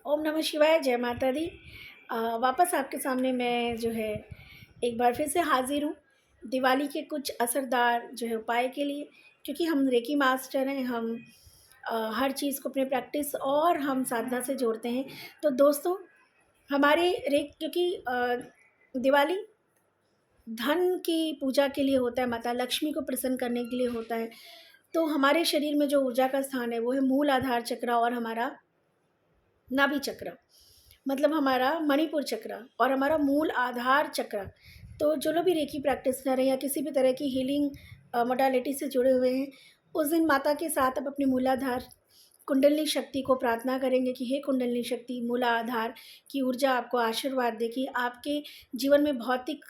ओम नमः शिवाय, जय माता दी। वापस आपके सामने मैं जो है एक बार फिर से हाज़िर हूँ दिवाली के कुछ असरदार जो है उपाय के लिए। क्योंकि हम रेकी मास्टर हैं, हम हर चीज़ को अपने प्रैक्टिस और हम साधना से जोड़ते हैं। तो दोस्तों, हमारे क्योंकि दिवाली धन की पूजा के लिए होता है, माता लक्ष्मी को प्रसन्न करने के लिए होता है। तो हमारे शरीर में जो ऊर्जा का स्थान है वो है मूल आधार चक्र और हमारा नाभि चक्र, मतलब हमारा मणिपुर चक्र और हमारा मूल आधार चक्र। तो जो लोग भी रेकी प्रैक्टिसनर हैं या किसी भी तरह की हीलिंग मोडालिटी से जुड़े हुए हैं, उस दिन माता के साथ आप अपनी मूलाधार कुंडलिनी शक्ति को प्रार्थना करेंगे कि हे कुंडलिनी शक्ति, मूला आधार की ऊर्जा आपको आशीर्वाद दे कि आपके जीवन में भौतिक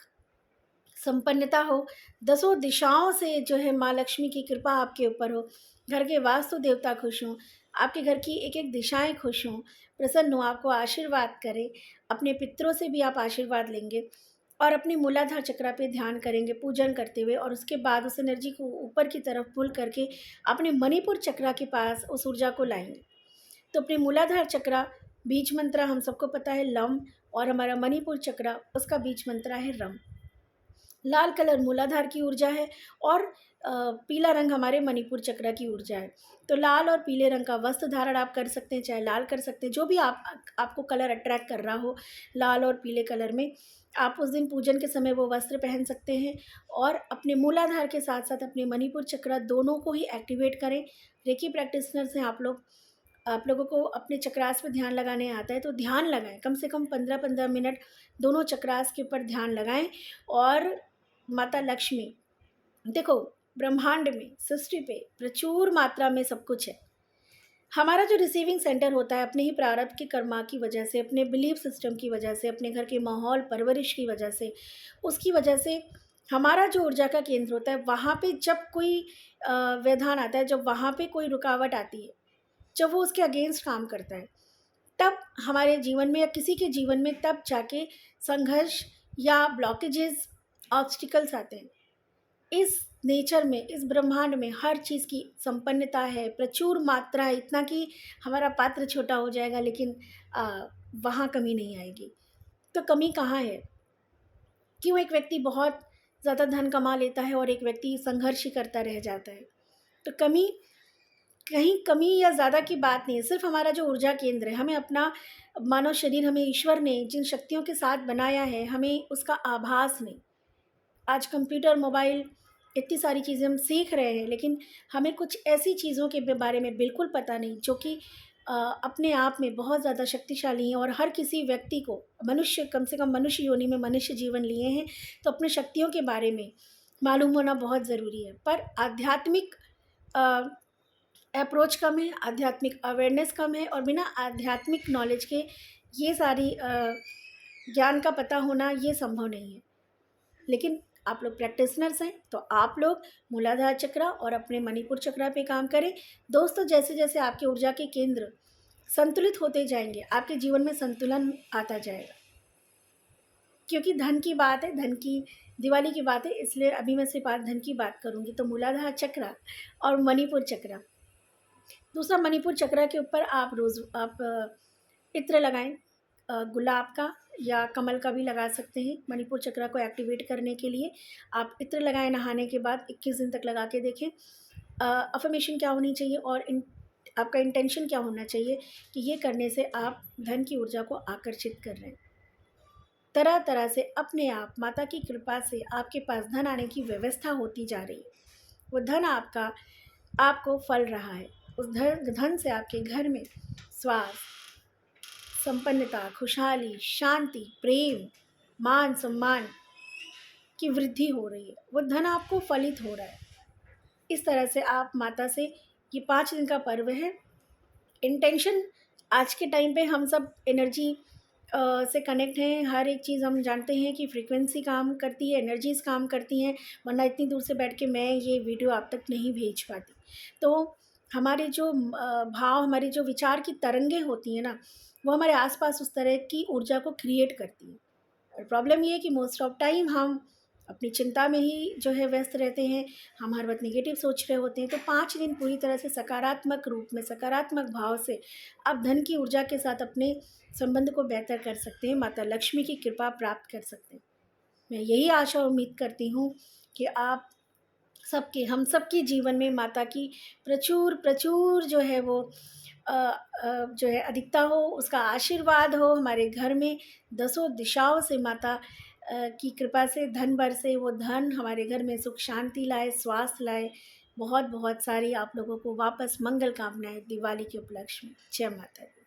संपन्नता हो, दसों दिशाओं से जो है माँ लक्ष्मी की कृपा आपके ऊपर हो, घर के वास्तु देवता खुश हों, आपके घर की एक एक दिशाएं खुश हों, प्रसन्न हों, आपको आशीर्वाद करें। अपने पितरों से भी आप आशीर्वाद लेंगे और अपनी मूलाधार चक्र पे ध्यान करेंगे पूजन करते हुए, और उसके बाद उस एनर्जी को ऊपर की तरफ पुल करके अपने मणिपुर चक्र के पास उस ऊर्जा को लाएंगे। तो अपने मूलाधार चक्र बीज मंत्र हम सबको पता है लम, और हमारा मणिपुर चक्र उसका बीज मंत्र है रम। लाल कलर मूलाधार की ऊर्जा है और पीला रंग हमारे मणिपुर चक्र की ऊर्जा है। तो लाल और पीले रंग का वस्त्र धारण आप कर सकते हैं, चाहे लाल कर सकते हैं, जो भी आपको कलर अट्रैक्ट कर रहा हो, लाल और पीले कलर में आप उस दिन पूजन के समय वो वस्त्र पहन सकते हैं। और अपने मूलाधार के साथ साथ अपने मणिपुर चक्र दोनों को ही एक्टिवेट करें। रेकी प्रैक्टिशनर्स हैं आप लोगों को अपने चक्रास पे ध्यान लगाने आता है तो ध्यान लगाएं, कम से कम 15-15 मिनट दोनों चक्रास के ऊपर ध्यान लगाएं। और माता लक्ष्मी, देखो, ब्रह्मांड में, सृष्टि पे प्रचुर मात्रा में सब कुछ है। हमारा जो रिसीविंग सेंटर होता है अपने ही प्रारब्ध के कर्मा की वजह से, अपने बिलीफ सिस्टम की वजह से, अपने घर के माहौल परवरिश की वजह से, उसकी वजह से हमारा जो ऊर्जा का केंद्र होता है वहाँ पे जब कोई व्यवधान आता है, जब वहाँ पे कोई रुकावट आती है, जब वो उसके अगेंस्ट काम करता है, तब हमारे जीवन में या किसी के जीवन में तब जाके संघर्ष या ब्लॉकेजेस, ऑब्स्टिकल्स आते हैं। इस नेचर में, इस ब्रह्मांड में हर चीज़ की संपन्नता है, प्रचुर मात्रा है, इतना कि हमारा पात्र छोटा हो जाएगा लेकिन वहाँ कमी नहीं आएगी। तो कमी कहाँ है? क्यों एक व्यक्ति बहुत ज़्यादा धन कमा लेता है और एक व्यक्ति संघर्ष ही करता रह जाता है? तो कमी, कहीं कमी या ज़्यादा की बात नहीं है, सिर्फ हमारा जो ऊर्जा केंद्र है, हमें अपना मानव शरीर, हमें ईश्वर ने जिन शक्तियों के साथ बनाया है, हमें उसका आभास नहीं। आज कंप्यूटर, मोबाइल, इतनी सारी चीज़ें हम सीख रहे हैं, लेकिन हमें कुछ ऐसी चीज़ों के बारे में बिल्कुल पता नहीं जो कि अपने आप में बहुत ज़्यादा शक्तिशाली हैं। और हर किसी व्यक्ति को, मनुष्य, कम से कम मनुष्य योनि में मनुष्य जीवन लिए हैं, तो अपने शक्तियों के बारे में मालूम होना बहुत ज़रूरी है। पर आध्यात्मिक अप्रोच कम है, आध्यात्मिक अवेयरनेस कम है, और बिना आध्यात्मिक नॉलेज के ये सारी ज्ञान का पता होना ये संभव नहीं है। लेकिन आप लोग प्रैक्टिशनर्स हैं तो आप लोग मूलाधार चक्र और अपने मणिपुर चक्र पे काम करें। दोस्तों, जैसे जैसे आपके ऊर्जा के केंद्र संतुलित होते जाएंगे, आपके जीवन में संतुलन आता जाएगा। क्योंकि धन की बात है, धन की दिवाली की बात है, इसलिए अभी मैं सिर्फ आज धन की बात करूँगी। तो मूलाधार चक्र और मणिपुर चक्र। दूसरा, मणिपुर चक्र के ऊपर आप रोज़ इत्र लगाएं, गुलाब का या कमल का भी लगा सकते हैं। मणिपुर चक्र को एक्टिवेट करने के लिए आप इत्र लगाएं नहाने के बाद, 21 दिन तक लगा के देखें। अफर्मेशन क्या होनी चाहिए और आपका इंटेंशन क्या होना चाहिए कि ये करने से आप धन की ऊर्जा को आकर्षित कर रहे हैं। तरह तरह से अपने आप माता की कृपा से आपके पास धन आने की व्यवस्था होती जा रही है। वो धन आपको फल रहा है। उस धन से आपके घर में स्वास्थ्य, संपन्नता, खुशहाली, शांति, प्रेम, मान सम्मान की वृद्धि हो रही है। वो धन आपको फलित हो रहा है। इस तरह से आप माता से, ये 5 दिन का पर्व है। इंटेंशन, आज के टाइम पे हम सब एनर्जी से कनेक्ट हैं। हर एक चीज़ हम जानते हैं कि फ्रीक्वेंसी काम करती है, एनर्जीज़ काम करती हैं, वरना इतनी दूर से बैठ के मैं ये वीडियो आप तक नहीं भेज पाती। तो हमारे जो भाव, हमारी जो विचार की तरंगें होती हैं ना, वो हमारे आसपास उस तरह की ऊर्जा को क्रिएट करती हैं। और प्रॉब्लम ये है कि मोस्ट ऑफ टाइम हम अपनी चिंता में ही जो है व्यस्त रहते हैं, हम हर वक़्त नेगेटिव सोच रहे होते हैं। तो 5 दिन पूरी तरह से सकारात्मक रूप में, सकारात्मक भाव से आप धन की ऊर्जा के साथ अपने संबंध को बेहतर कर सकते हैं, माता लक्ष्मी की कृपा प्राप्त कर सकते हैं। मैं यही आशा और उम्मीद करती हूँ कि आप हम सबके जीवन में माता की प्रचुर प्रचुर जो है वो जो है अधिकता हो, उसका आशीर्वाद हो हमारे घर में, दसों दिशाओं से माता की कृपा से धन बरसे, वो धन हमारे घर में सुख शांति लाए, स्वास्थ्य लाए। बहुत बहुत सारी आप लोगों को वापस मंगल कामनाएँ दिवाली के उपलक्ष्य में। जय माता दी।